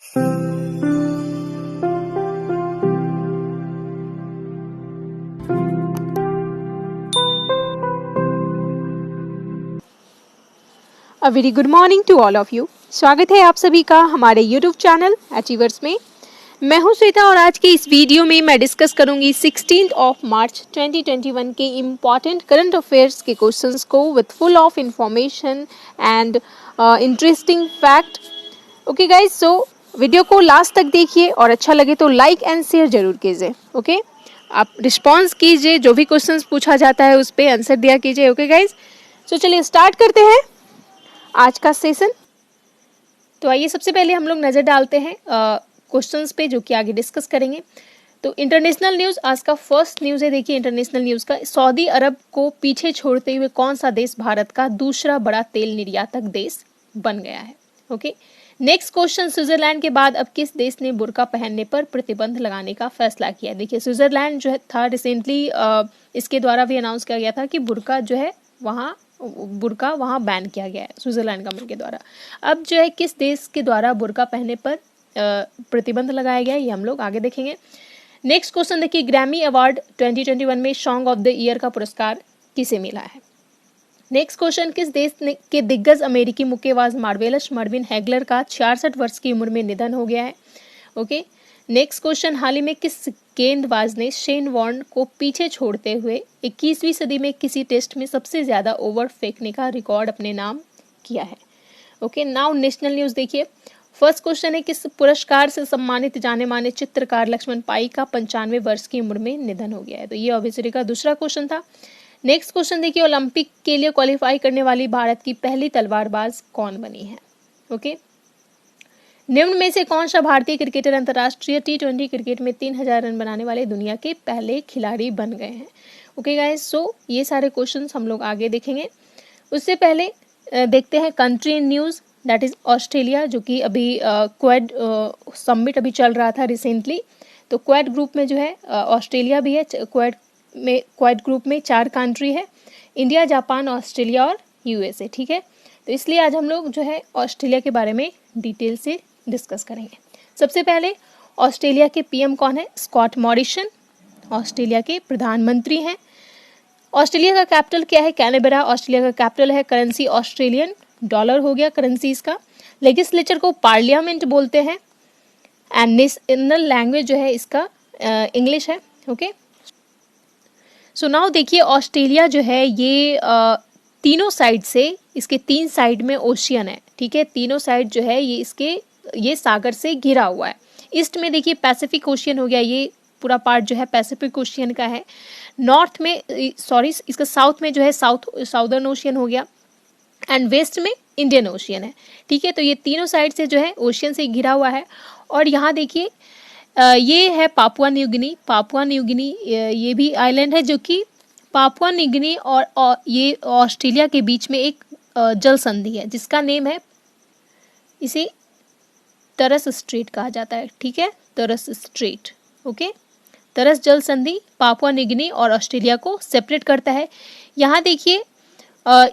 A very good morning to all of you. स्वागत है आप सभी का हमारे यूट्यूब चैनल अचीवर्स में। मैं हूं श्वेता और आज के इस वीडियो में मैं डिस्कस करूंगी 16 मार्च 2021 के इम्पॉर्टेंट करंट अफेयर्स के क्वेश्चंस को with full of information and interesting fact. Okay guys, so video को लास्ट तक देखिए और अच्छा लगे तो लाइक एंड शेयर जरूर कीजिए। ओके, आप रिस्पॉन्स कीजिए, जो भी क्वेश्चंस पूछा जाता है उस पर आंसर दिया कीजिए। ओके गाइज, सो चलिए स्टार्ट करते हैं आज का सेशन। तो आइए सबसे पहले हम लोग नज़र डालते हैं क्वेश्चंस पे जो कि आगे डिस्कस करेंगे। तो इंटरनेशनल न्यूज़ आज का फर्स्ट न्यूज़ है। देखिए इंटरनेशनल न्यूज़ का, सऊदी अरब को पीछे छोड़ते हुए कौन सा देश भारत का दूसरा बड़ा तेल निर्यातक देश बन गया है। ओके, नेक्स्ट क्वेश्चन, स्विट्जरलैंड के बाद अब किस देश ने बुर्का पहनने पर प्रतिबंध लगाने का फैसला किया। देखिए स्विट्जरलैंड जो है था रिसेंटली, इसके द्वारा भी अनाउंस किया गया था कि बुर्का वहाँ बैन किया गया है स्विट्जरलैंड गवर्नमेंट के द्वारा। अब जो है किस देश के द्वारा बुर्का पहनने पर प्रतिबंध लगाया गया है, ये हम लोग आगे देखेंगे। नेक्स्ट क्वेश्चन देखिए, ग्रैमी अवार्ड 2021 में सॉन्ग ऑफ द ईयर का पुरस्कार किसे मिला है। नेक्स्ट क्वेश्चन, किस देश के दिग्गज अमेरिकी मुक्केबाज मार्वेलस मर्विन हैगलर का 66 वर्ष की उम्र में निधन हो गया है। ओके, नेक्स्ट क्वेश्चन, हाल ही में किस गेंदबाज ने शेन वॉर्न को पीछे छोड़ते हुए 21वीं सदी में किसी टेस्ट में सबसे ज्यादा ओवर फेंकने का रिकॉर्ड अपने नाम किया है। ओके, नाउ नेशनल न्यूज़ देखिए। फर्स्ट क्वेश्चन है, किस पुरस्कार से सम्मानित जाने माने चित्रकार लक्ष्मण पाई का 95 वर्ष की उम्र में निधन हो गया है। तो ये ऑब्वियसली का दूसरा क्वेश्चन था। नेक्स्ट क्वेश्चन देखिए, ओलंपिक के लिए क्वालिफाई करने वाली भारत की पहली तलवारबाज कौन बनी है। ओके, निम्न में से कौन सा भारतीय क्रिकेटर अंतर्राष्ट्रीय T20 क्रिकेट में 3000 रन बनाने वाले दुनिया के पहले खिलाड़ी बन गए हैं। ओके गाइस, सो ये सारे क्वेश्चंस हम लोग आगे देखेंगे। उससे पहले देखते हैं country news, that is Australia, जो कि अभी क्वाड समिट अभी चल रहा था रिसेंटली। तो क्वाड ग्रुप में जो है ऑस्ट्रेलिया भी है। क्वाड ग्रुप में 4 कंट्री है, इंडिया, जापान, ऑस्ट्रेलिया और USA। ठीक है, तो इसलिए आज हम लोग जो है ऑस्ट्रेलिया के बारे में डिटेल से डिस्कस करेंगे। सबसे पहले ऑस्ट्रेलिया के PM कौन है? स्कॉट मॉरिसन ऑस्ट्रेलिया के प्रधानमंत्री हैं। ऑस्ट्रेलिया का कैपिटल क्या है? कैनबेरा। ऑस्ट्रेलिया का कैपिटल है, करेंसी ऑस्ट्रेलियन डॉलर हो गया करेंसी इसका। लेजिस्लेचर को पार्लियामेंट बोलते हैं एंड नेशनल लैंग्वेज जो है इसका इंग्लिश है। ओके, सो नाउ देखिए ऑस्ट्रेलिया जो है ये तीनों साइड से, इसके 3 साइड में ओशियन है। ठीक है, तीनों साइड जो है ये सागर से घिरा हुआ है। ईस्ट में देखिए पैसिफिक ओशियन हो गया, ये पूरा पार्ट जो है पैसिफिक ओशियन का है। नॉर्थ में इसका साउथ में जो है साउदर्न ओशियन हो गया एंड वेस्ट में इंडियन ओशियन है। ठीक है, तो ये तीनों साइड से जो है ओशियन से घिरा हुआ है। और यहाँ देखिए ये है Papua New Guinea. Papua New Guinea ये भी आइलैंड है जो कि पापुआ न्यू गिनी और ये ऑस्ट्रेलिया के बीच में एक जल संधि है जिसका नेम है, इसे तरस स्ट्रेट कहा जाता है। ठीक है, तरस स्ट्रेट। ओके, तरस जल संधि पापुआ न्यू गिनी और ऑस्ट्रेलिया को सेपरेट करता है। यहाँ देखिए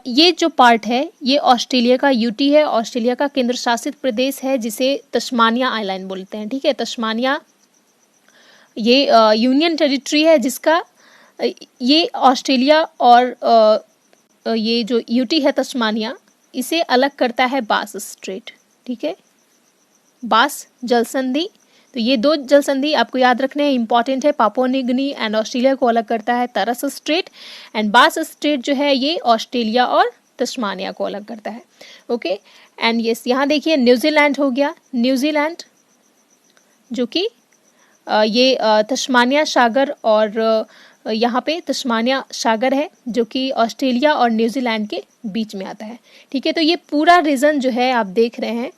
ये जो पार्ट है ये ऑस्ट्रेलिया का UT है, ऑस्ट्रेलिया का केंद्र शासित प्रदेश है जिसे तस्मानिया आइलैंड बोलते हैं। ठीक है, तस्मानिया ये यूनियन टेरिटरी है जिसका ये ऑस्ट्रेलिया और ये जो UT है तस्मानिया, इसे अलग करता है बास स्ट्रेट। ठीक है, बास जल संधि। तो ये 2 जल संधि आपको याद रखने हैं, इंपॉर्टेंट है। Papua New Guinea and Australia को अलग करता है तरस स्ट्रेट एंड बास स्ट्रेट जो है ये ऑस्ट्रेलिया और तस्मानिया को अलग करता है। ओके, एंड यस यहाँ देखिए न्यूजीलैंड हो गया। न्यूजीलैंड जो कि ये तस्मानिया सागर और यहाँ पे तस्मानिया सागर है जो कि ऑस्ट्रेलिया और न्यूजीलैंड के बीच में आता है। ठीक है, तो ये पूरा रीजन जो है आप देख रहे हैं,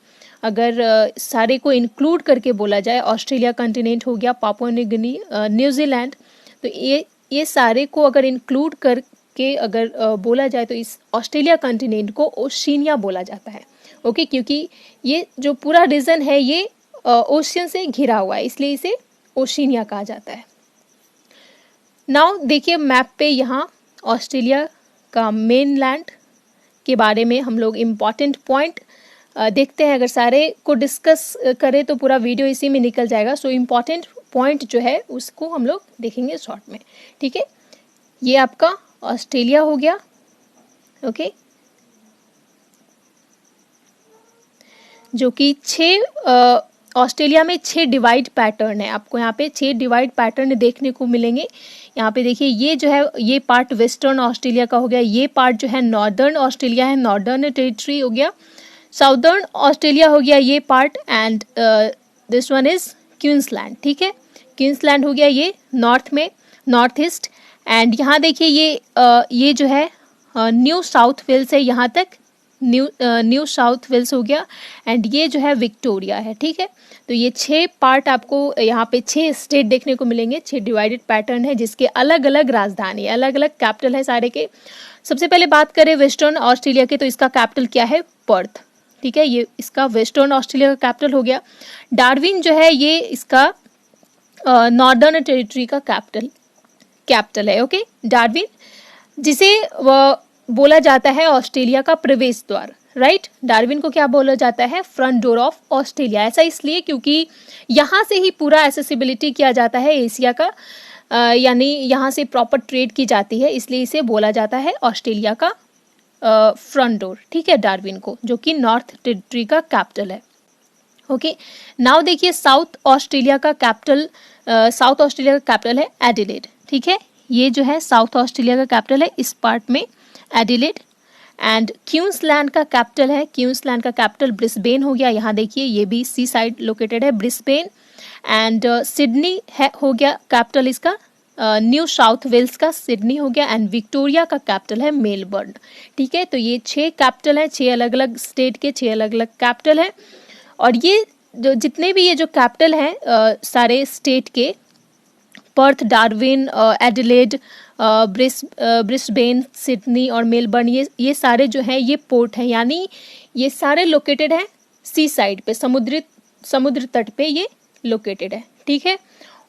अगर सारे को इंक्लूड करके बोला जाए, ऑस्ट्रेलिया कंटिनेंट हो गया, पापुआ न्यू गिनी, न्यूजीलैंड, तो ये सारे को अगर इंक्लूड करके अगर बोला जाए तो इस ऑस्ट्रेलिया कंटिनेंट को ओशिनिया बोला जाता है। ओके, क्योंकि ये जो पूरा रीजन है ये ओशियन से घिरा हुआ है, इसलिए इसे ओशिनिया कहा जाता है। नाउ देखिए मैप पे यहाँ ऑस्ट्रेलिया का मेनलैंड के बारे में हम लोग इम्पॉर्टेंट पॉइंट देखते हैं, अगर सारे को डिस्कस करें तो पूरा वीडियो इसी में निकल जाएगा। सो इम्पॉर्टेंट पॉइंट जो है उसको हम लोग देखेंगे शॉर्ट में, ठीक है। ये आपका ऑस्ट्रेलिया हो गया, ओके, जो कि 6 ऑस्ट्रेलिया में 6 डिवाइड पैटर्न है। आपको यहाँ पे 6 डिवाइड पैटर्न देखने को मिलेंगे। यहाँ पे देखिए, ये जो है ये पार्ट वेस्टर्न ऑस्ट्रेलिया का हो गया, ये पार्ट जो है नॉर्दर्न ऑस्ट्रेलिया है, नॉर्दर्न टेरिटरी हो गया, साउदर्न ऑस्ट्रेलिया हो गया ये part, and this one is Queensland, ठीक है। क्वींसलैंड हो गया ये नॉर्थ में, नॉर्थ ईस्ट। एंड यहाँ देखिए ये जो है न्यू साउथ वेल्स है, यहाँ तक न्यू साउथ वेल्स हो गया, एंड ये जो है विक्टोरिया है, ठीक है। तो ये 6 पार्ट आपको यहाँ पे 6 स्टेट देखने को मिलेंगे, 6 डिवाइडेड पैटर्न है जिसके अलग अलग राजधानी, अलग अलग कैपिटल है सारे के। सबसे पहले बात करें वेस्टर्न ऑस्ट्रेलिया के, तो इसका कैपिटल क्या है, पर्थ, ठीक है। ये इसका वेस्टर्न ऑस्ट्रेलिया का कैपिटल हो गया। डार्विन जो है ये इसका नॉर्दर्न टेरिटरी का कैपिटल है, ओके। डार्विन, जिसे बोला जाता है ऑस्ट्रेलिया का प्रवेश द्वार, राइट। डार्विन को क्या बोला जाता है, फ्रंट डोर ऑफ ऑस्ट्रेलिया। ऐसा इसलिए क्योंकि यहाँ से ही पूरा एक्सेसिबिलिटी किया जाता है एशिया का, यानी यहाँ से प्रॉपर ट्रेड की जाती है, इसलिए इसे बोला जाता है ऑस्ट्रेलिया का फ्रंट डोर, ठीक है, डार्विन को, जो कि नॉर्थ टेरिटरी का कैपिटल है, ओके। नाउ देखिए साउथ ऑस्ट्रेलिया का कैपिटल है एडिलेड, ठीक है। ये जो है साउथ ऑस्ट्रेलिया का कैपिटल है इस पार्ट में, एडिलेड। एंड क्वींसलैंड का कैपिटल ब्रिस्बेन हो गया। यहाँ देखिए ये भी सी साइड लोकेटेड है, ब्रिस्बेन। एंड सिडनी हो गया कैपिटल इसका, न्यू साउथ वेल्स का सिडनी हो गया। एंड विक्टोरिया का कैपिटल है मेलबर्न, ठीक है। तो ये 6 कैपिटल है, 6 अलग अलग स्टेट के 6 अलग अलग कैपिटल है। और ये जो जितने भी ये जो कैपिटल हैं सारे स्टेट के, Perth, Darwin, Adelaide, Brisbane, Sydney और मेलबर्न, ये सारे जो हैं ये पोर्ट हैं, यानी ये सारे लोकेटेड हैं सी साइड पे, समुद्र तट पे ये लोकेटेड है, ठीक है।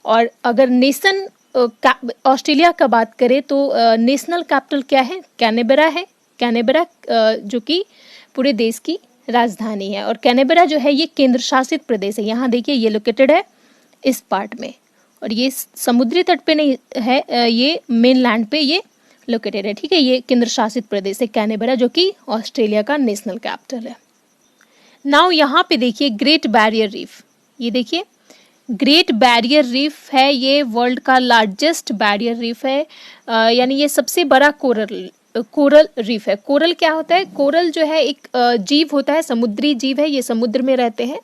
और अगर नेशन ऑस्ट्रेलिया का बात करें तो नेशनल कैपिटल क्या है, कैनबेरा, जो कि पूरे देश की राजधानी है। और कैनबेरा जो है ये केंद्र शासित प्रदेश है। यहाँ देखिए ये लोकेटेड है इस पार्ट में, और ये समुद्री तट पे नहीं है, ये मेनलैंड पे ये लोकेटेड है, ठीक है। ये केंद्र शासित प्रदेश है कैनबेरा, जो कि ऑस्ट्रेलिया का नेशनल कैपिटल है। नाउ यहाँ पे देखिए ग्रेट बैरियर रीफ, ये देखिए ग्रेट बैरियर रीफ है, ये वर्ल्ड का लार्जेस्ट बैरियर रीफ है, यानी ये सबसे बड़ा कोरल रीफ है। कोरल क्या होता है, कोरल जो है एक जीव होता है, समुद्री जीव है, ये समुद्र में रहते हैं।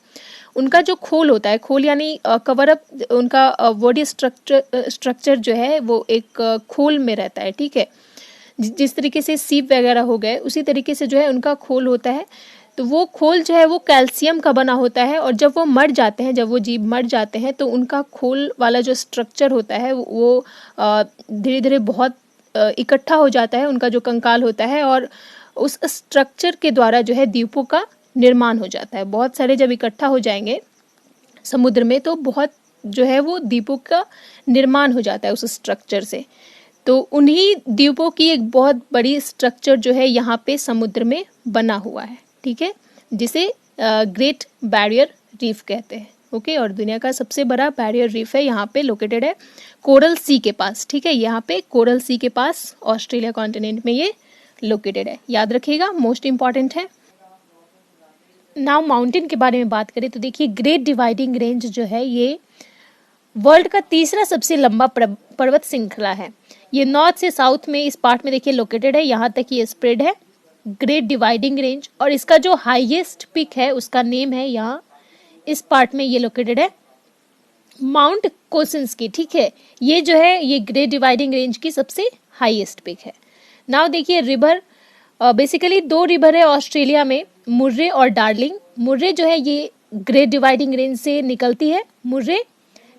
उनका जो खोल होता है, खोल यानी कवर अप, उनका बॉडी स्ट्रक्चर जो है वो एक खोल में रहता है, ठीक है। जिस तरीके से सीप वगैरह हो गए, उसी तरीके से जो है उनका खोल होता है। तो वो खोल जो है वो कैल्शियम का बना होता है, और जब वो मर जाते हैं, जब वो जीव मर जाते हैं, तो उनका खोल वाला जो स्ट्रक्चर होता है वो धीरे धीरे बहुत इकट्ठा हो जाता है, उनका जो कंकाल होता है, और उस स्ट्रक्चर के द्वारा जो है द्वीपों का निर्माण हो जाता है। बहुत सारे जब इकट्ठा हो जाएंगे समुद्र में, तो बहुत जो है वो द्वीपों का निर्माण हो जाता है उस स्ट्रक्चर से। तो उन्हीं द्वीपों की एक बहुत बड़ी स्ट्रक्चर जो है यहाँ पे समुद्र में बना हुआ है, ठीक है, जिसे ग्रेट बैरियर रीफ कहते हैं, ओके। और दुनिया का सबसे बड़ा बैरियर रीफ है, यहाँ पे लोकेटेड है कोरल सी के पास, ठीक है। यहाँ पे कोरल सी के पास ऑस्ट्रेलिया कॉन्टिनेंट में ये लोकेटेड है, याद रखिएगा, मोस्ट इंपॉर्टेंट है। नाउ माउंटेन के बारे में बात करें तो देखिए ग्रेट डिवाइडिंग रेंज जो है ये वर्ल्ड का तीसरा सबसे लंबा पर्वत श्रृंखला है। ये नॉर्थ से साउथ में इस पार्ट में देखिए लोकेटेड है, यहाँ तक ये स्प्रेड है ग्रेट डिवाइडिंग रेंज। और इसका जो हाईएस्ट पिक है उसका नेम है, यहाँ इस पार्ट में ये लोकेटेड है माउंट कोसिंस्की, ठीक है। ये जो है ये ग्रेट डिवाइडिंग रेंज की सबसे हाईएस्ट पिक है। नाउ देखिए रिवर, बेसिकली 2 रिवर है ऑस्ट्रेलिया में, मुर्रे और डार्लिंग। मुर्रे जो है ये ग्रेट डिवाइडिंग रेंज से निकलती है, मुर्रे,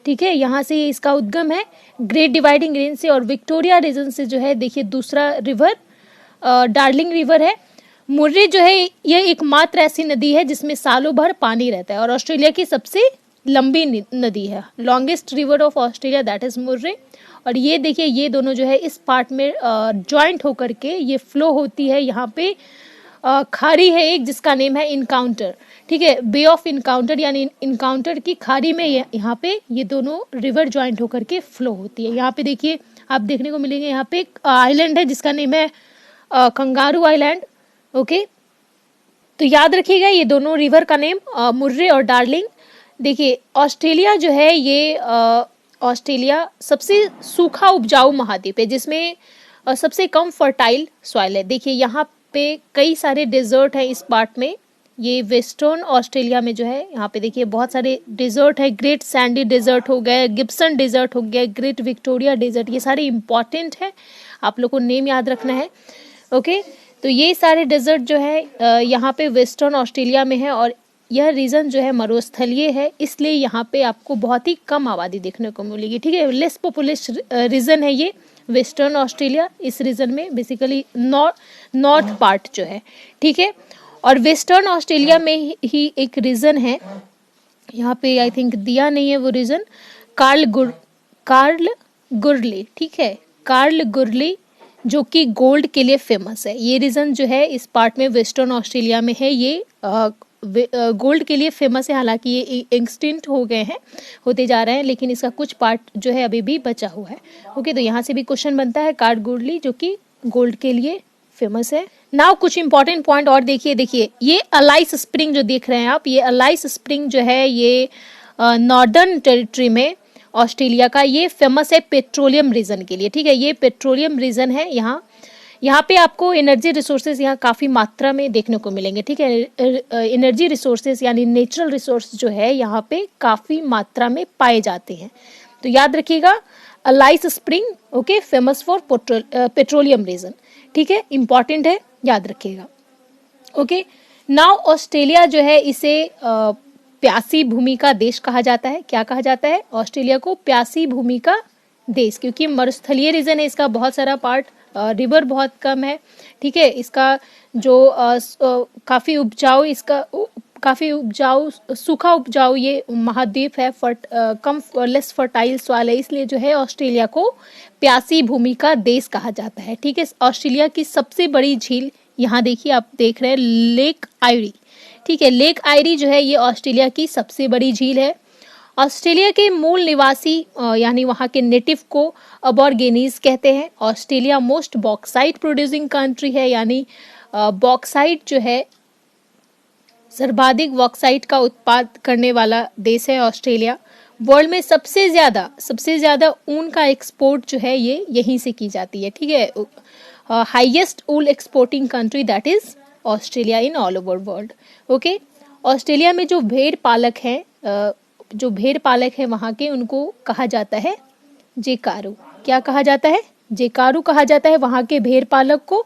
ठीक है, यहाँ से इसका उद्गम है ग्रेट डिवाइडिंग रेंज से। और विक्टोरिया रीजन से जो है देखिए दूसरा रिवर डार्लिंग रिवर है। मुर्रे जो है ये एकमात्र ऐसी नदी है जिसमें सालों भर पानी रहता है, और ऑस्ट्रेलिया की सबसे लंबी नदी है, longest river of Australia, that is Murray. और ये देखिए ये दोनों जो है इस पार्ट में जॉइंट होकर के ये फ्लो होती है यहाँ पे खाड़ी है एक जिसका नेम है इनकाउंटर, ठीक है, बे ऑफ इनकाउंटर यानी इनकाउंटर की खाड़ी में यहाँ पे ये दोनों रिवर ज्वाइंट होकर के फ्लो होती है। यहाँ पे देखिए आप देखने को मिलेंगे, यहाँ पे एक आइलैंड है जिसका नेम है कंगारू आइलैंड। ओके, तो याद रखिएगा ये दोनों रिवर का नेम मुर्रे और डार्लिंग। देखिए ऑस्ट्रेलिया जो है ये ऑस्ट्रेलिया सबसे सूखा उपजाऊ महाद्वीप है जिसमें सबसे कम फर्टाइल सॉइल है। देखिए यहाँ पे कई सारे डेजर्ट है इस पार्ट में, ये वेस्टर्न ऑस्ट्रेलिया में जो है यहाँ पे देखिए बहुत सारे डेजर्ट है। ग्रेट सैंडी डेजर्ट हो गए, गिब्सन डेजर्ट हो गया, ग्रेट विक्टोरिया डेजर्ट, ये सारे इंपॉर्टेंट है, आप लोग को नेम याद रखना है। ओके, तो ये सारे डेजर्ट जो है यहाँ पे वेस्टर्न ऑस्ट्रेलिया में है और यह रीजन जो है मरुस्थलीय है, इसलिए यहाँ पे आपको बहुत ही कम आबादी देखने को मिलेगी, ठीक है। लेस पॉपुलेस रीजन है ये वेस्टर्न ऑस्ट्रेलिया, इस रीजन में बेसिकली नॉर्थ पार्ट जो है, ठीक है। और वेस्टर्न ऑस्ट्रेलिया में ही एक रीजन है, यहाँ पे आई थिंक दिया नहीं है वो रीजन, कार्ल गुरली, ठीक है, कार्ल गुरली जो कि गोल्ड के लिए फेमस है। ये रीजन जो है इस पार्ट में वेस्टर्न ऑस्ट्रेलिया में है, ये गोल्ड के लिए फेमस है। हालांकि ये एक्सटिंक्ट हो गए हैं, होते जा रहे हैं, लेकिन इसका कुछ पार्ट जो है अभी भी बचा हुआ है। ओके, तो यहाँ से भी क्वेश्चन बनता है कार्ल गुरली जो कि गोल्ड के लिए फेमस है। नाउ कुछ इंपॉर्टेंट पॉइंट और देखिए ये अलाइस स्प्रिंग जो देख रहे हैं आप, ये अलाइस स्प्रिंग जो है ये नॉर्दर्न टेरिटरी में ऑस्ट्रेलिया का ये फेमस है पेट्रोलियम रीजन के लिए, ठीक है। ये पेट्रोलियम रीजन है, यहाँ पे आपको एनर्जी रिसोर्सेज यहाँ काफ़ी मात्रा में देखने को मिलेंगे, ठीक है। एनर्जी रिसोर्सेज यानी नेचुरल रिसोर्स जो है यहाँ पे काफ़ी मात्रा में पाए जाते हैं, तो याद रखिएगा Alice Spring, okay, famous for petroleum region, ठीक है, इंपॉर्टेंट है, याद रखिएगा। ओके, नाउ ऑस्ट्रेलिया जो है इसे प्यासी भूमि का देश कहा जाता है। क्या कहा जाता है ऑस्ट्रेलिया को? प्यासी भूमि का देश, क्योंकि मरुस्थलीय रीजन है, इसका बहुत सारा पार्ट रिवर बहुत कम है, ठीक है। इसका जो काफ़ी उपजाऊ सूखा उपजाऊ ये महाद्वीप है, कम लेस फर्टाइल सॉइल है, इसलिए जो है ऑस्ट्रेलिया को प्यासी भूमि का देश कहा जाता है, ठीक है। ऑस्ट्रेलिया की सबसे बड़ी झील यहाँ देखिए, आप देख रहे हैं लेक आयरी, ठीक है। लेक आयरी जो है ये ऑस्ट्रेलिया की सबसे बड़ी झील है। ऑस्ट्रेलिया के मूल निवासी यानी वहाँ के नेटिव को अबॉर्गेनीज कहते हैं। Australia most bauxite producing country है, यानी बॉक्साइट जो है सर्वाधिक बॉक्साइट का उत्पाद करने वाला देश है ऑस्ट्रेलिया। वर्ल्ड में सबसे ज़्यादा ऊन का एक्सपोर्ट जो है ये यहीं से की जाती है, ठीक है। Highest wool exporting country that is Australia in all over world. Okay, Australia में जो भेड़ पालक हैं वहाँ के, उनको कहा जाता है जेकारू। क्या कहा जाता है? जेकारू कहा जाता है वहाँ के भेड़ पालक को।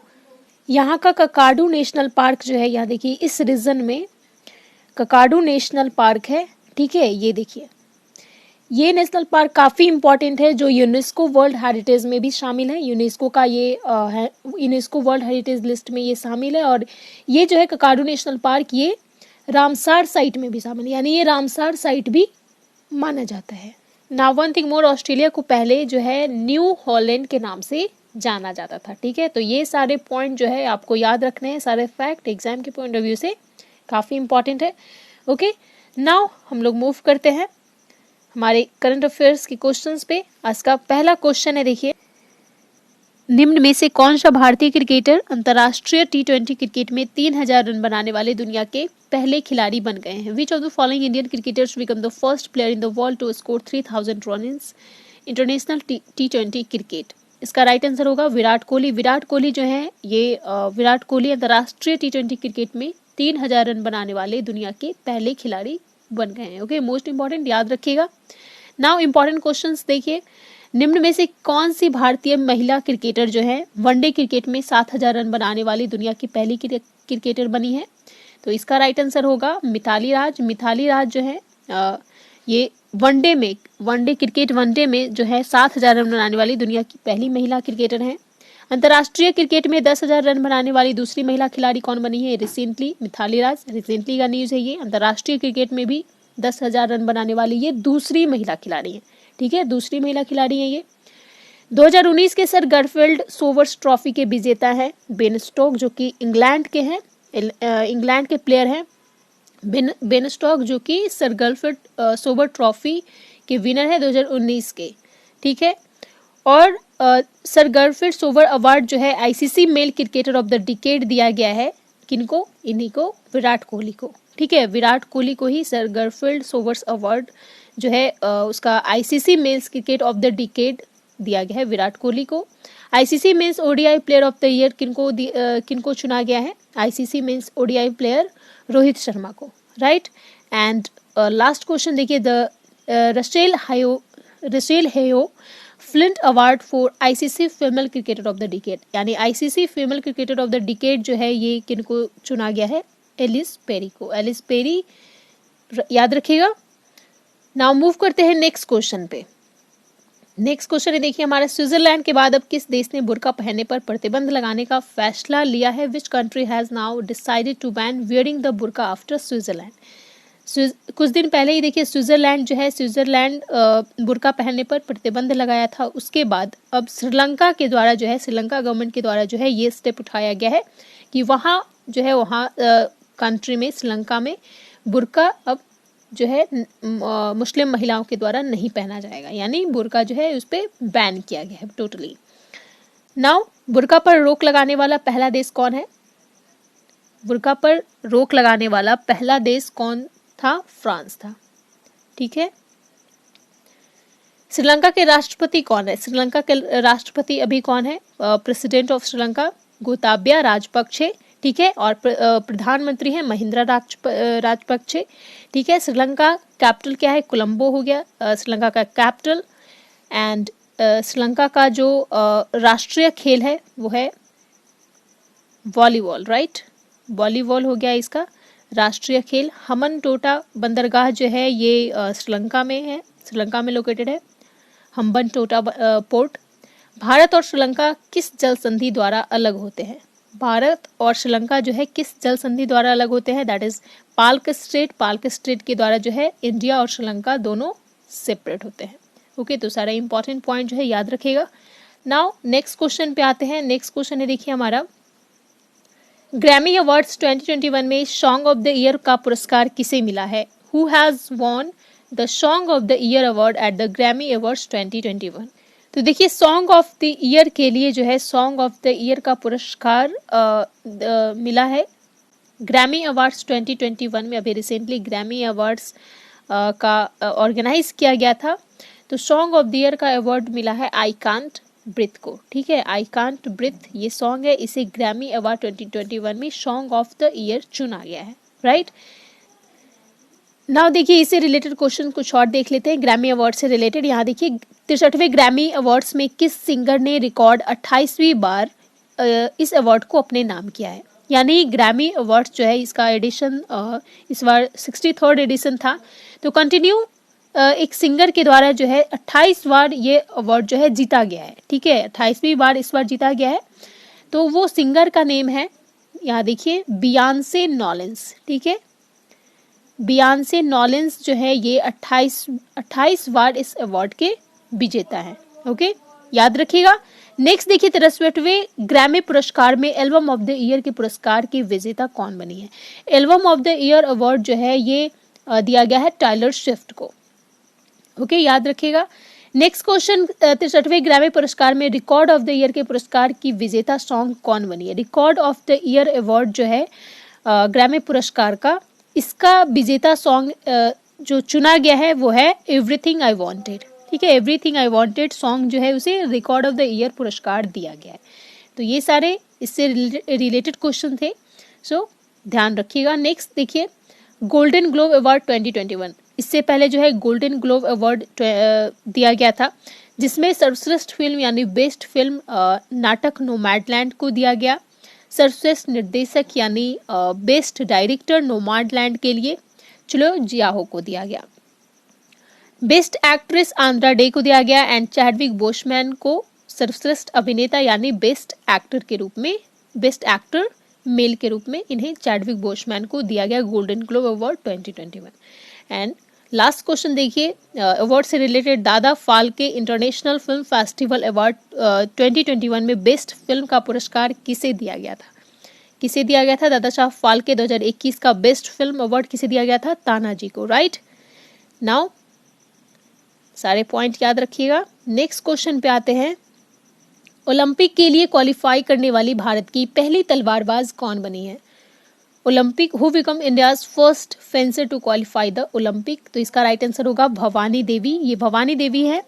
यहाँ का ककाडू नेशनल पार्क जो है, यहाँ देखिए इस रीजन में ककाडू नेशनल पार्क है, ठीक है। ये देखिए ये नेशनल पार्क काफ़ी इंपॉर्टेंट है, जो यूनेस्को वर्ल्ड हेरिटेज में भी शामिल है। यूनेस्को का ये यूनेस्को वर्ल्ड हेरिटेज लिस्ट में ये शामिल है। और ये जो है ककाडू नेशनल पार्क ये रामसार साइट में भी शामिल है, यानी ये रामसार साइट भी माना जाता है। Now one thing more, Australia को पहले जो है न्यू हॉलैंड के नाम से जाना जाता था, ठीक है। तो ये सारे पॉइंट जो है आपको याद रखने हैं, सारे फैक्ट एग्जाम के पॉइंट ऑफ व्यू से काफ़ी इंपॉर्टेंट है। ओके, नाउ हम लोग मूव करते हैं हमारे करंट अफेयर्स के क्वेश्चंस पे। आज का पहला क्वेश्चन है, देखिए, निम्न में से कौन सा भारतीय क्रिकेटर अंतर्राष्ट्रीय T20 क्रिकेट में 3000 रन बनाने वाले दुनिया के पहले खिलाड़ी बन गए हैं? Which of the following Indian cricketers become the first player in the world to score 3000 run in international T20 cricket? इसका राइट आंसर होगा विराट कोहली। विराट कोहली जो है ये विराट कोहली अंतर्राष्ट्रीय T20 क्रिकेट में 3000 रन बनाने वाले दुनिया के पहले खिलाड़ी बन गए हैं। ओके, मोस्ट इंपॉर्टेंट, याद रखिएगा। नाउ इंपॉर्टेंट क्वेश्चंस देखिए, निम्न में से कौन सी भारतीय महिला क्रिकेटर जो है वनडे क्रिकेट में 7000 रन बनाने वाली दुनिया की पहली क्रिकेटर बनी है? तो इसका राइट आंसर होगा मिताली राज। मिताली राज जो है ये वनडे क्रिकेट जो है 7000 रन बनाने वाली दुनिया की पहली महिला क्रिकेटर हैं। अंतर्राष्ट्रीय क्रिकेट में 10,000 रन बनाने वाली दूसरी महिला खिलाड़ी कौन बनी है? रिसेंटली मिताली राज, रिसेंटली का न्यूज़ है ये। अंतर्राष्ट्रीय क्रिकेट में भी 10,000 रन बनाने वाली ये दूसरी महिला खिलाड़ी है, ठीक है, दूसरी महिला खिलाड़ी है ये। 2019 के सर गारफील्ड सोवर्स ट्रॉफी के विजेता हैं बेन स्टोक, जो कि इंग्लैंड के हैं। इंग्लैंड के प्लेयर हैं बेन स्टोक, जो कि सर गॉल्फ्रेड सोबर ट्रॉफी के विनर है 2019 के, ठीक है। और सर गॉल्फ्रेड सोबर अवार्ड जो है ICC male cricketer of the decade दिया गया है किनको, इन्हीं को, विराट कोहली को, ठीक है। विराट कोहली को ही सर गॉल्फ्रेड सोबर्स अवार्ड जो है उसका ICC males cricket of the decade दिया गया है विराट कोहली को। ICC men's ODI player of the year किनको चुना गया है, ICC men's ODI player Rohit Sharma को, राइट। एंड लास्ट क्वेश्चन देखिए, the Rachael Heyhoe Flint award for ICC female cricketer of the decade, यानी ICC female cricketer of the decade जो है ये किनको चुना गया है, एलिस पेरी को, एलिस पेरी याद रखिएगा। नाउ मूव करते हैं नेक्स्ट क्वेश्चन पे। नेक्स्ट क्वेश्चन है देखिए हमारा, स्विट्जरलैंड के बाद अब किस देश ने बुर्का पहनने पर प्रतिबंध लगाने का फैसला लिया है, which country has now decided to ban wearing the burqa after Switzerland. कुछ दिन पहले ही देखिए स्विट्जरलैंड जो है, स्विट्जरलैंड बुर्का पहनने पर प्रतिबंध लगाया था, उसके बाद अब श्रीलंका के द्वारा जो है, श्रीलंका गवर्नमेंट के द्वारा जो है ये स्टेप उठाया गया है कि वहाँ जो है, वहाँ कंट्री में, श्रीलंका में बुर्का अब जो है मुस्लिम महिलाओं के द्वारा नहीं पहना जाएगा, यानी बुर्का जो है उस पर बैन किया गया है टोटली। नाउ बुर्का पर रोक लगाने वाला पहला देश कौन है, बुर्का पर रोक लगाने वाला पहला देश कौन था, फ्रांस था, ठीक है। श्रीलंका के राष्ट्रपति कौन है, श्रीलंका के राष्ट्रपति अभी कौन है, प्रेसिडेंट ऑफ श्रीलंका गोताबाया राजपक्षे, ठीक है। और प्रधानमंत्री है महिंद्रा राजपक्षे, ठीक है। श्रीलंका कैपिटल क्या है, कोलंबो हो गया श्रीलंका का कैपिटल। एंड श्रीलंका का जो राष्ट्रीय खेल है वो है वॉलीबॉल, राइट, वॉलीबॉल हो गया इसका राष्ट्रीय खेल। हम्बनटोटा बंदरगाह जो है ये श्रीलंका में है, श्रीलंका में लोकेटेड है हम्बनटोटा पोर्ट। भारत और श्रीलंका किस जल संधि द्वारा अलग होते हैं, भारत और श्रीलंका जो है किस जल संधि द्वारा अलग होते हैं, that is Palk straight, Palk straight के द्वारा जो है इंडिया और श्रीलंका दोनों सेपरेट होते हैं, ओके। तो सारा इंपॉर्टेंट पॉइंट जो है याद रखिएगा। नाउ नेक्स्ट क्वेश्चन पे आते हैं। नेक्स्ट क्वेश्चन है देखिए हमारा, ग्रैमी अवार्ड्स 2021 में सॉन्ग ऑफ द ईयर का पुरस्कार किसे मिला है, who has won the song of the year award at the Grammy awards 2021। तो देखिए सॉन्ग ऑफ द ईयर के लिए जो है सॉन्ग ऑफ द ईयर का पुरस्कार मिला है ग्रैमी अवार्ड्स 2021 में। अभी रिसेंटली ग्रैमी अवार्ड्स का ऑर्गेनाइज किया गया था, तो सॉन्ग ऑफ द ईयर का अवार्ड मिला है आई कांट ब्रीथ को, ठीक है। आई कांट ब्रीथ ये सॉन्ग है, इसे ग्रैमी अवार्ड 2021 में सॉन्ग ऑफ द ईयर चुना गया है, राइट। नाउ देखिए इससे रिलेटेड क्वेश्चन कुछ और देख लेते हैं, ग्रैमी अवार्ड से रिलेटेड। यहाँ देखिए 63वें ग्रैमी अवार्ड्स में किस सिंगर ने रिकॉर्ड 28वीं बार इस अवार्ड को अपने नाम किया है, यानी ग्रैमी अवार्ड जो है इसका एडिशन इस बार 63rd एडिशन था, तो कंटिन्यू एक सिंगर के द्वारा जो है 28 बार ये अवार्ड जो है जीता गया है, ठीक है। 28वीं बार इस बार जीता गया है, तो वो सिंगर का नेम है, यहाँ देखिए बियॉन्से नॉलेंस, ठीक है। बियॉन्से नॉलेंस जो है ये 28 बार इस अवार्ड के विजेता है, ओके, याद रखिएगा। नेक्स्ट देखिए 63वें ग्रैमी पुरस्कार में एल्बम ऑफ द ईयर के पुरस्कार की विजेता कौन बनी है। Album of the year award जो है ये दिया गया है टाइलर स्विफ्ट को, ओके, याद रखिएगा। नेक्स्ट क्वेश्चन 63वें ग्रैमी पुरस्कार में रिकॉर्ड ऑफ द ईयर के पुरस्कार की विजेता सॉन्ग कौन बनी है। Record of the year award जो है ग्रैमी पुरस्कार का, इसका विजेता सॉन्ग जो चुना गया है वो है एवरीथिंग आई वांटेड, ठीक है। एवरीथिंग आई वांटेड सॉन्ग जो है उसे रिकॉर्ड ऑफ द ईयर पुरस्कार दिया गया है। तो ये सारे इससे रिलेटेड क्वेश्चन थे, सो ध्यान रखिएगा। नेक्स्ट देखिए गोल्डन ग्लोब अवार्ड 2021, इससे पहले जो है गोल्डन ग्लोब अवार्ड दिया गया था, जिसमें सर्वश्रेष्ठ फिल्म यानी बेस्ट फिल्म नाटक नोमैडलैंड को दिया गया। सर्वश्रेष्ठ निर्देशक यानी बेस्ट डायरेक्टर नोमैडलैंड के लिए चलो जियाहो को दिया गया। बेस्ट एक्ट्रेस आंद्रा डे को दिया गया एंड चैडविक बोसमैन को सर्वश्रेष्ठ अभिनेता यानी बेस्ट एक्टर के रूप में, बेस्ट एक्टर मेल के रूप में इन्हें चैडविक बोसमैन को दिया गया golden globe award 2021। And last question देखिए अवार्ड से रिलेटेड, दादा Phalke international film festival award 2021 में बेस्ट फिल्म का पुरस्कार किसे दिया गया था, किसे दिया गया था? दादा साहब फाल्के 2021 का बेस्ट फिल्म अवार्ड किसे दिया गया था? तानाजी को, राइट। नाउ सारे पॉइंट याद रखिएगा। नेक्स्ट क्वेश्चन पे आते हैं। ओलंपिक के लिए क्वालिफाई करने वाली भारत की पहली तलवारबाज कौन बनी है? Olympic who become India's first fencer to qualify the Olympic? तो इसका राइट आंसर होगा भवानी देवी। ये भवानी देवी है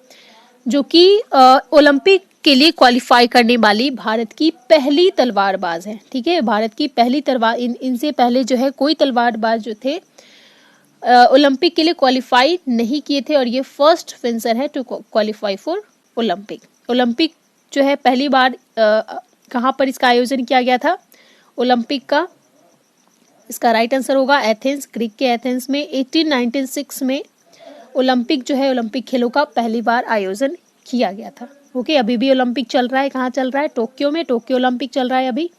जो कि ओलंपिक के लिए क्वालिफाई करने वाली भारत की पहली तलवारबाज है। ठीक है, भारत की पहली तलवार, इनसे पहले जो है कोई तलवारबाज जो थे ओलंपिक के लिए क्वालिफाई नहीं किए थे और ये फर्स्ट फेंसर है to qualify for Olympic. Olympic जो है पहली बार कहाँ पर इसका आयोजन किया गया था ओलंपिक का? इसका राइट आंसर होगा एथेंस, ग्रीक के एथेंस में 1896 में ओलंपिक जो है ओलंपिक खेलों का पहली बार आयोजन किया गया था। ओके, अभी भी ओलंपिक चल रहा है। कहाँ चल रहा है? टोक्यो में, टोक्यो ओलंपिक चल रहा है अभी।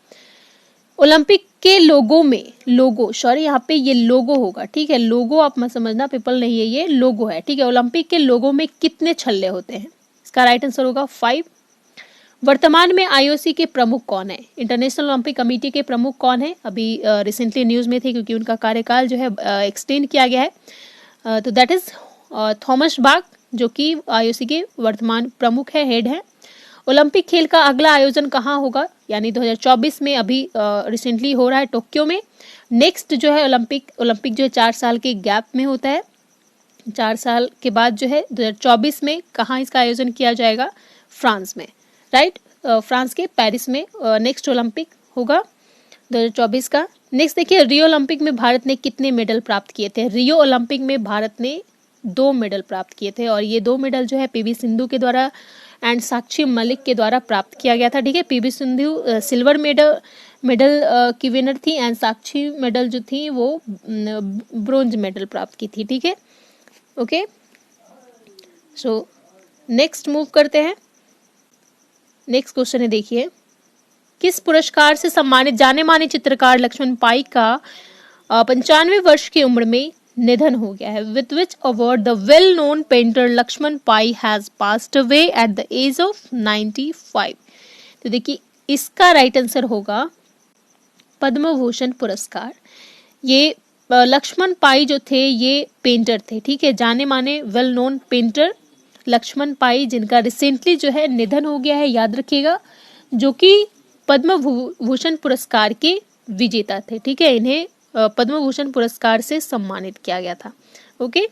ओलंपिक के लोगो में, लोगो सॉरी यहाँ पे ये लोगो होगा, ठीक है, लोगो आप मत समझना, पीपल नहीं है, ये लोगो है, ठीक है। ओलंपिक के लोगो में कितने छल्ले होते हैं? इसका राइट आंसर होगा 5। वर्तमान में आईओसी के प्रमुख कौन है? इंटरनेशनल ओलंपिक कमेटी के प्रमुख कौन है? अभी रिसेंटली न्यूज में थे क्योंकि उनका कार्यकाल जो है एक्सटेंड किया गया है। तो दैट इज थॉमस बाक, जो कि आईओसी के वर्तमान प्रमुख है, हेड है। ओलंपिक खेल का अगला आयोजन कहाँ होगा? यानी 2024 में अभी रिसेंटली हो रहा है टोक्यो में। नेक्स्ट जो है ओलंपिक जो है 4 साल के गैप में होता है। 4 साल के बाद जो है 2024 में कहाँ इसका आयोजन किया जाएगा? फ्रांस में, राइट। फ्रांस के पेरिस में नेक्स्ट ओलंपिक होगा 2024 का। नेक्स्ट देखिए, रियो ओलंपिक में भारत ने कितने मेडल प्राप्त किए थे? रियो ओलंपिक में भारत ने 2 मेडल प्राप्त किए थे और ये 2 मेडल जो है पीवी सिंधु के द्वारा एंड साक्षी मलिक के द्वारा प्राप्त किया गया था। ठीक है, पीवी सिंधु सिल्वर मेडल की विनर थी एंड साक्षी मेडल जो थी वो ब्रोंज मेडल प्राप्त की थी। ठीक है, ओके। सो नेक्स्ट मूव करते हैं। नेक्स्ट क्वेश्चन है, देखिए, किस पुरस्कार से सम्मानित जाने माने चित्रकार लक्ष्मण पाई का 95 वर्ष की उम्र में निधन हो गया है? With which award the well known painter Laxman Pai has passed away at the age of 95? तो देखिए इसका राइट आंसर होगा पद्म भूषण पुरस्कार। ये लक्ष्मण पाई जो थे ये पेंटर थे, ठीक है, जाने माने वेल नोन पेंटर लक्ष्मण पाई, जिनका रिसेंटली जो है निधन हो गया है, याद रखिएगा, जो कि पद्म भूषण पुरस्कार के विजेता थे। ठीक है, इन्हें पद्म भूषण पुरस्कार से सम्मानित किया गया था। ओके,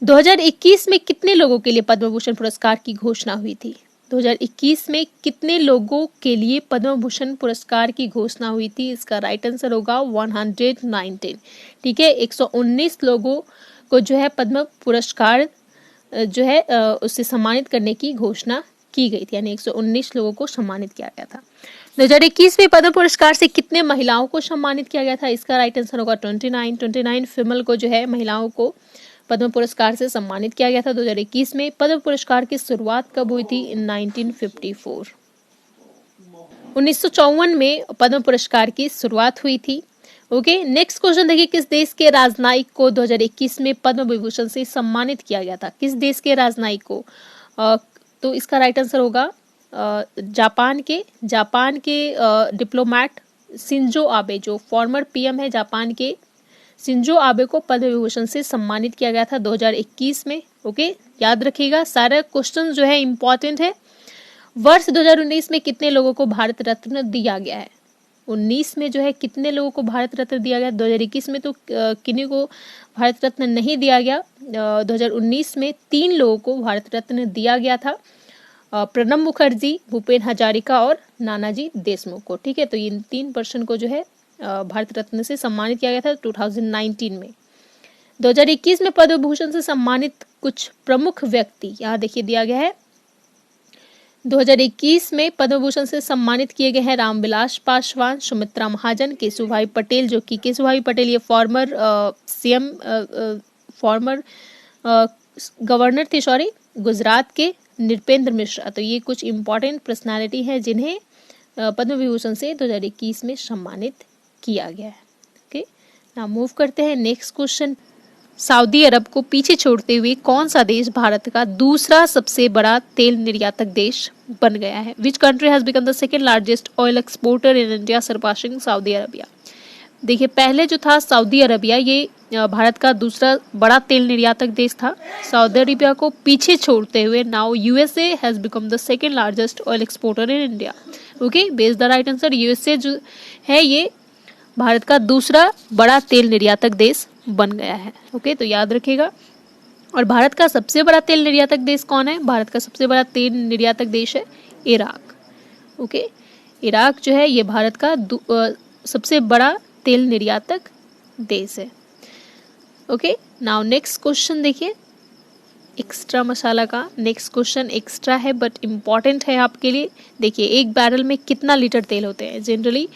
2021 में कितने लोगों के लिए पद्म भूषण पुरस्कार की घोषणा हुई थी? 2021 में कितने लोगों के लिए पद्म भूषण पुरस्कार की घोषणा हुई थी? इसका राइट आंसर होगा 119। ठीक है, 119 लोगों को जो है पद्म पुरस्कार जो है उससे सम्मानित करने की घोषणा की गई थी, यानी 119 लोगों को सम्मानित किया गया था। 2021 में पद्म पुरस्कार से कितने महिलाओं को सम्मानित किया गया था? इसका राइट आंसर होगा 29 फीमेल को जो है महिलाओं को पद्म पुरस्कार से सम्मानित किया गया था 2021 में। पद्म पुरस्कार की शुरुआत कब हुई थी? इन 1954, 1954 में पद्म पुरस्कार की शुरुआत हुई थी। ओके, नेक्स्ट क्वेश्चन देखिए, किस देश के राजनयिक को 2021 में पद्म विभूषण से सम्मानित किया गया था? किस देश के राजनयिक को? तो इसका राइट आंसर होगा जापान के डिप्लोमैट शिंजो आबे, जो फॉर्मर पीएम है जापान के, शिंजो आबे को पद्म विभूषण से सम्मानित किया गया था 2021 में। ओके, याद रखिएगा, सारे क्वेश्चन जो है इंपॉर्टेंट है। वर्ष 2019 में कितने लोगों को भारत रत्न दिया गया है? 19 में जो है कितने लोगों को भारत रत्न दिया गया? 2021 में तो किन्हीं को भारत रत्न नहीं दिया गया। 2019 में 3 लोगों को भारत रत्न दिया गया था, प्रणब मुखर्जी, भूपेन हजारिका और नानाजी देशमुख को। ठीक है, तो इन 3 पर्सन को जो है भारत रत्न से सम्मानित किया गया था 2019 में। 2021 में पद्म भूषण से सम्मानित कुछ प्रमुख व्यक्ति यहाँ देखिए दिया गया है। 2021 में पद्म भूषण से सम्मानित किए गए हैं रामविलास पासवान, सुमित्रा महाजन, केशुभाई पटेल, जो कि केशुभाई पटेल ये फॉर्मर सीएम, फॉर्मर गवर्नर थे सॉरी गुजरात के, नृपेंद्र मिश्रा। तो ये कुछ इंपॉर्टेंट पर्सनालिटी हैं जिन्हें पद्म विभूषण से 2021 में सम्मानित किया गया है। ओके, नाउ मूव करते हैं नेक्स्ट क्वेश्चन। सऊदी अरब को पीछे छोड़ते हुए कौन सा देश भारत का दूसरा सबसे बड़ा तेल निर्यातक देश बन गया है? Which country has become the second largest oil exporter in India surpassing Saudi Arabia? देखिए, पहले जो था सऊदी अरबिया, ये भारत का दूसरा बड़ा तेल निर्यातक देश था। सऊदी अरबिया को पीछे छोड़ते हुए now USA has become the second largest oil exporter in India. Okay, base the right answer. USA जो है ये भारत का दूसरा बड़ा तेल निर्यातक देश बन गया है। ओके, तो याद रखिएगा। और भारत का सबसे बड़ा तेल निर्यातक देश कौन है? भारत का सबसे बड़ा तेल निर्यातक देश है इराक। ओके, इराक जो है ये भारत का सबसे बड़ा तेल निर्यातक देश है। ओके, नाउ नेक्स्ट क्वेश्चन देखिए, एक्स्ट्रा मसाला का नेक्स्ट क्वेश्चन एक्स्ट्रा है बट इम्पॉर्टेंट है आपके लिए। देखिए, एक बैरल में कितना लीटर तेल होते हैं? जनरली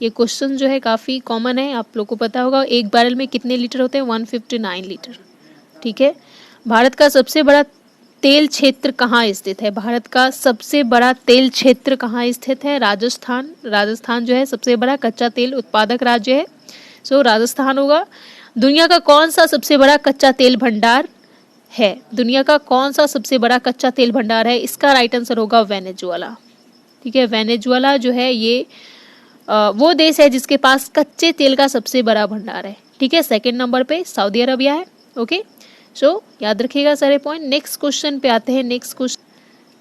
ये क्वेश्चन जो है काफ़ी कॉमन है, आप लोग को पता होगा। एक बैरल में कितने लीटर होते हैं? 159 लीटर। ठीक है, भारत का सबसे बड़ा तेल क्षेत्र कहाँ स्थित है? भारत का सबसे बड़ा तेल क्षेत्र कहाँ स्थित है? राजस्थान। राजस्थान जो है सबसे बड़ा कच्चा तेल उत्पादक राज्य है, सो राजस्थान होगा। दुनिया का कौन सा सबसे बड़ा कच्चा तेल भंडार है? दुनिया का कौन सा सबसे बड़ा कच्चा तेल भंडार है? इसका राइट आंसर होगा वेनेजुएला। ठीक है, वेनेजुएला जो है ये वो देश है जिसके पास कच्चे तेल का सबसे बड़ा भंडार है। ठीक है, सेकंड नंबर पे सऊदी अरबिया है। ओके, सो याद रखिएगा सारे पॉइंट। नेक्स्ट क्वेश्चन पे आते हैं। नेक्स्ट क्वेश्चन,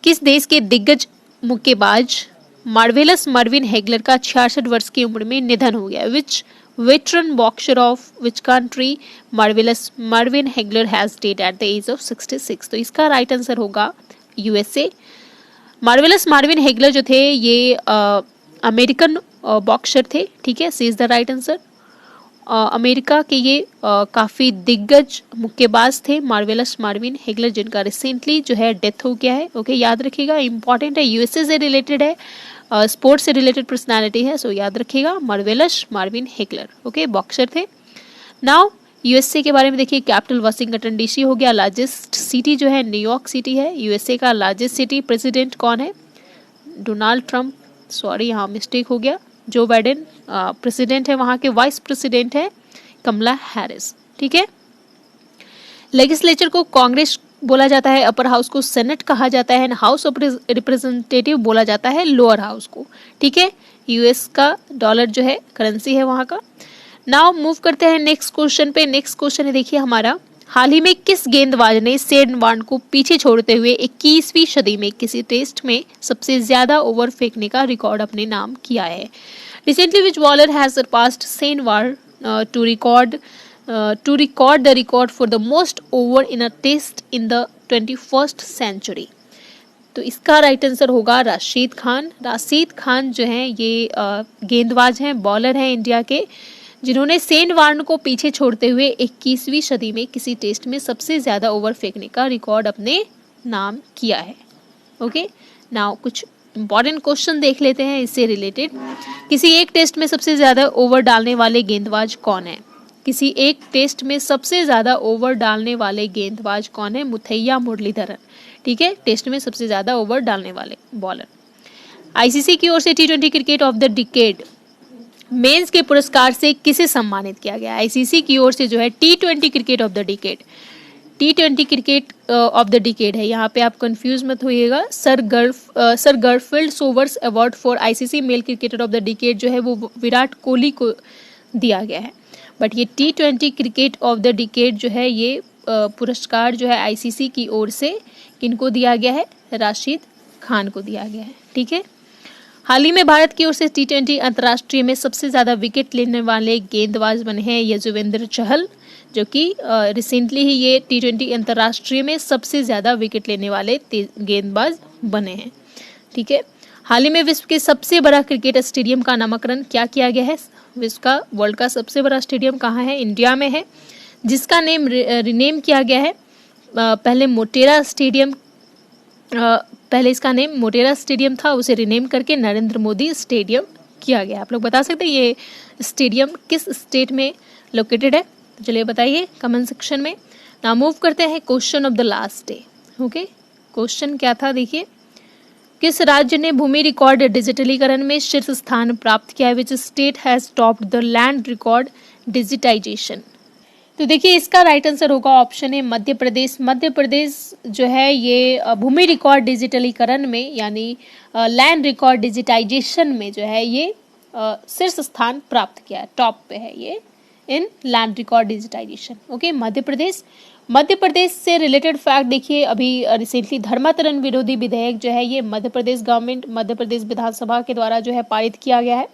किस देश के दिग्गज मुक्केबाज मार्वेलस मर्विन हेगलर का 66 वर्ष की उम्र में निधन हो गया? Which veteran boxer of which country Marvelous Marvin Hagler has died at the age of 66? तो इसका राइट आंसर होगा यूएसए। मार्वेलस मर्विन हेगलर जो थे ये अमेरिकन बॉक्सर थे। ठीक है, C is the right answer. America के ये काफ़ी दिग्गज मुक्केबाज थे मार्वेलस मर्विन हेगलर, जिनका रिसेंटली जो है डेथ हो गया है। ओके, याद रखिएगा, इंपॉर्टेंट है, यूएसए से रिलेटेड है, स्पोर्ट्स से रिलेटेड पर्सनालिटी है, सो याद रखिएगा मार्वेलस मर्विन हेगलर। ओके, बॉक्सर थे। नाउ यूएसए के बारे में देखिए, कैपिटल वाशिंगटन डीसी हो गया, लार्जेस्ट सिटी जो है न्यूयॉर्क सिटी है यूएसए का लार्जेस्ट सिटी। प्रेसिडेंट कौन है? डोनाल्ड ट्रंप, सॉरी यहाँ मिस्टेक हो गया, जो बाइडेन प्रेसिडेंट है, वहाँ के वाइस प्रेसिडेंट है कमला हैरिस। ठीक है, लेजिस्लेचर को कांग्रेस बोला जाता है, अपर हाउस को सेनेट कहा जाता है, हाउस ऑफ रिप्रेजेंटेटिव बोला जाता है लोअर हाउस को। ठीक है, यूएस का डॉलर जो है करेंसी है वहाँ का। नाउ मूव करते हैं नेक्स्ट क्वेश्चन पे। नेक्स्ट क्वेश्चन है देखिए हमारा, हाल ही में किस गेंदबाज ने शेन वॉर्न को पीछे छोड़ते हुए 21वीं सदी में किसी टेस्ट में सबसे ज्यादा ओवर फेंकने का रिकॉर्ड अपने नाम किया है? Recently which bowler has surpassed Shane Warne to record the record for the most over in a test in the 21st century? तो इसका राइट आंसर होगा राशिद खान। राशिद खान जो हैं ये गेंदबाज हैं, बॉलर हैं इंडिया के, जिन्होंने शेन वॉर्न को पीछे छोड़ते हुए 21वीं सदी में किसी टेस्ट में सबसे ज्यादा ओवर फेंकने का रिकॉर्ड अपने नाम किया है। ओके, नाउ कुछ इंपॉर्टेंट क्वेश्चन देख लेते हैं इससे रिलेटेड। किसी एक टेस्ट में सबसे ज्यादा ओवर डालने वाले गेंदबाज कौन है? किसी एक टेस्ट में सबसे ज्यादा ओवर डालने वाले गेंदबाज कौन है? मुथैया मुरलीधरन। ठीक है, टेस्ट में सबसे ज्यादा ओवर डालने वाले बॉलर। आईसीसी की ओर से T20 cricket of the decade men's के पुरस्कार से किसे सम्मानित किया गया? आईसीसी की ओर से जो है T20 cricket of the decade, T20 cricket of the decade है, यहाँ पे आप कंफ्यूज मत होइएगा। Sir Garfield Sobers award for ICC male cricketer of the decade जो है वो विराट कोहली को दिया गया है, बट ये T20 cricket of the decade जो है ये पुरस्कार जो है आईसीसी की ओर से किनको दिया गया है? राशिद खान को दिया गया है। ठीक है, हाल ही में भारत की ओर से T20 अंतर्राष्ट्रीय में सबसे ज्यादा विकेट लेने वाले गेंदबाज बने हैं यजुवेंद्र चहल, जो कि रिसेंटली ही ये T20 अंतर्राष्ट्रीय में सबसे ज्यादा विकेट लेने वाले गेंदबाज बने हैं। ठीक है, हाल ही में विश्व के सबसे बड़ा क्रिकेट स्टेडियम का नामकरण क्या किया गया है? विश्व का वर्ल्ड का सबसे बड़ा स्टेडियम कहाँ है? इंडिया में है, जिसका नेम रिनेम किया गया है। पहले इसका नेम मोटेरा स्टेडियम था, उसे रिनेम करके नरेंद्र मोदी स्टेडियम किया गया। आप लोग बता सकते हैं ये स्टेडियम किस स्टेट में लोकेटेड है? तो चलिए बताइए कमेंट सेक्शन में। नाउ मूव करते हैं question of the last day. Okay, question क्या था देखिए, किस राज्य ने भूमि रिकॉर्ड डिजिटलीकरण में शीर्ष स्थान प्राप्त किया है? Which state has topped the land record digitisation? तो देखिए इसका राइट आंसर होगा ऑप्शन है मध्य प्रदेश। मध्य प्रदेश जो है ये भूमि रिकॉर्ड डिजिटलीकरण में यानी लैंड रिकॉर्ड डिजिटाइजेशन में जो है ये शीर्ष स्थान प्राप्त किया है, टॉप पे है ये in land record digitization. Okay, Madhya Pradesh. Madhya Pradesh से रिलेटेड फैक्ट देखिए, अभी रिसेंटली धर्मांतरण विरोधी विधेयक जो है ये मध्य प्रदेश गवर्नमेंट, मध्य प्रदेश विधानसभा के द्वारा जो है पारित किया गया है।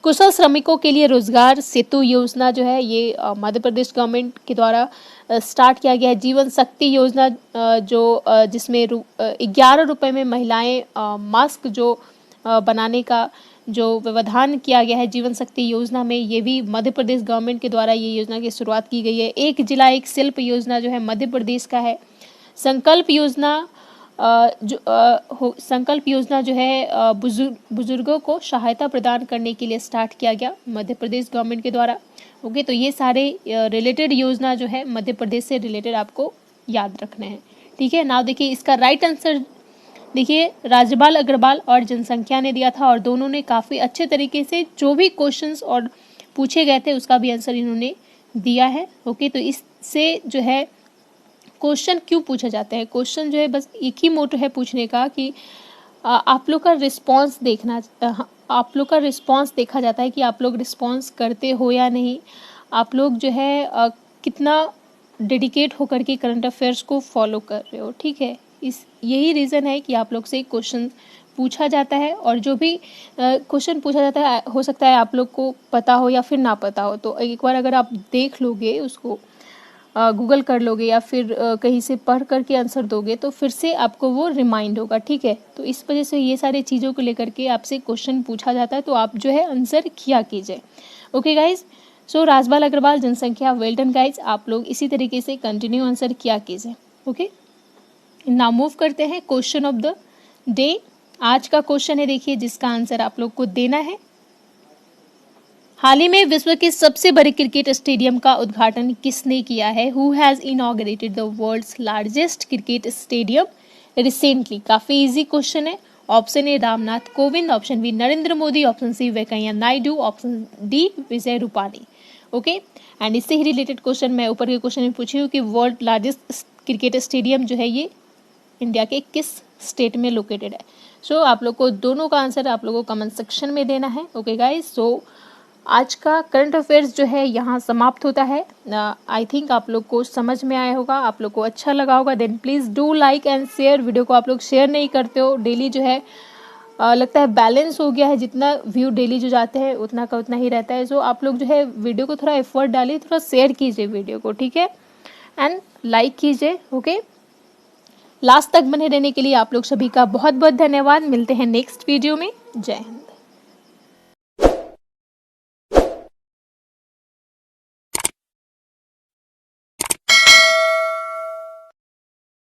कुशल श्रमिकों के लिए रोजगार सेतु योजना जो है ये मध्य प्रदेश गवर्नमेंट के द्वारा स्टार्ट किया गया है। जीवन शक्ति योजना जिसमें 11 रुपए में महिलाएं मास्क जो बनाने का जो व्यवधान किया गया है जीवन शक्ति योजना में, ये भी मध्य प्रदेश गवर्नमेंट के द्वारा ये योजना की शुरुआत की गई है। एक जिला एक शिल्प योजना जो है मध्य प्रदेश का है। संकल्प योजना संकल्प योजना जो है बुजुर्गों को सहायता प्रदान करने के लिए स्टार्ट किया गया मध्य प्रदेश गवर्नमेंट के द्वारा। ओके, तो ये सारे रिलेटेड योजना जो है मध्य प्रदेश से रिलेटेड आपको याद रखने हैं। ठीक है, नाउ देखिए इसका राइट आंसर देखिए राजपाल अग्रवाल और जनसंख्या ने दिया था और दोनों ने काफ़ी अच्छे तरीके से जो भी क्वेश्चंस और पूछे गए थे उसका भी आंसर इन्होंने दिया है। ओके, तो इससे जो है क्वेश्चन क्यों पूछा जाता है, क्वेश्चन जो है बस एक ही मोटो है पूछने का कि आप लोग का रिस्पांस आप लोग का रिस्पांस देखा जाता है कि आप लोग रिस्पांस करते हो या नहीं, आप लोग जो है कितना डेडिकेट होकर के करंट अफेयर्स को फॉलो कर रहे हो। ठीक है, यही रीज़न है कि आप लोग से क्वेश्चन पूछा जाता है और जो भी क्वेश्चन पूछा जाता है हो सकता है आप लोग को पता हो या फिर ना पता हो, तो एक बार अगर आप देख लोगे उसको गूगल कर लोगे या फिर कहीं से पढ़ करके आंसर दोगे तो फिर से आपको वो रिमाइंड होगा। ठीक है, तो इस वजह से ये सारी चीज़ों को लेकर के आपसे क्वेश्चन पूछा जाता है, तो आप जो है आंसर किया कीजिए। ओके गाइज, सो राजपाल अग्रवाल जनसंख्या, वेल डन गाइज, आप लोग इसी तरीके से कंटिन्यू आंसर किया कीजिए। ओके, नाउ मूव करते हैं क्वेश्चन ऑफ द डे। आज का क्वेश्चन है देखिए जिसका आंसर आप लोग को देना है। हाल ही में विश्व के सबसे बड़े क्रिकेट स्टेडियम का उद्घाटन किसने किया है? Who has inaugurated the world's largest cricket stadium recently? काफी इजी क्वेश्चन है। Option A Ramnath Kovind, option B Narendra Modi, option C Venkaiah Naidu, option D Vijay Rupani. Okay, and इससे ही रिलेटेड क्वेश्चन मैं ऊपर के क्वेश्चन में पूछी हूँ कि वर्ल्ड लार्जेस्ट क्रिकेट स्टेडियम जो है ये इंडिया के किस स्टेट में लोकेटेड है। सो आप लोग को दोनों का आंसर आप लोगों को कमेंट सेक्शन में देना है। ओके गाइज, सो आज का करंट अफेयर्स जो है यहाँ समाप्त होता है। आई थिंक आप लोग को समझ में आया होगा, आप लोग को अच्छा लगा होगा। Then please do like and share. Video को आप लोग शेयर नहीं करते हो, डेली जो है लगता है बैलेंस हो गया है, जितना व्यू डेली जो जाते हैं उतना का उतना ही रहता है। सो आप लोग जो है वीडियो को थोड़ा एफर्ट डालिए, थोड़ा शेयर कीजिए वीडियो को, ठीक है, एंड लाइक कीजिए। ओके, लास्ट तक बने रहने के लिए आप लोग सभी का बहुत बहुत धन्यवाद। मिलते हैं नेक्स्ट वीडियो में। जय हिंद।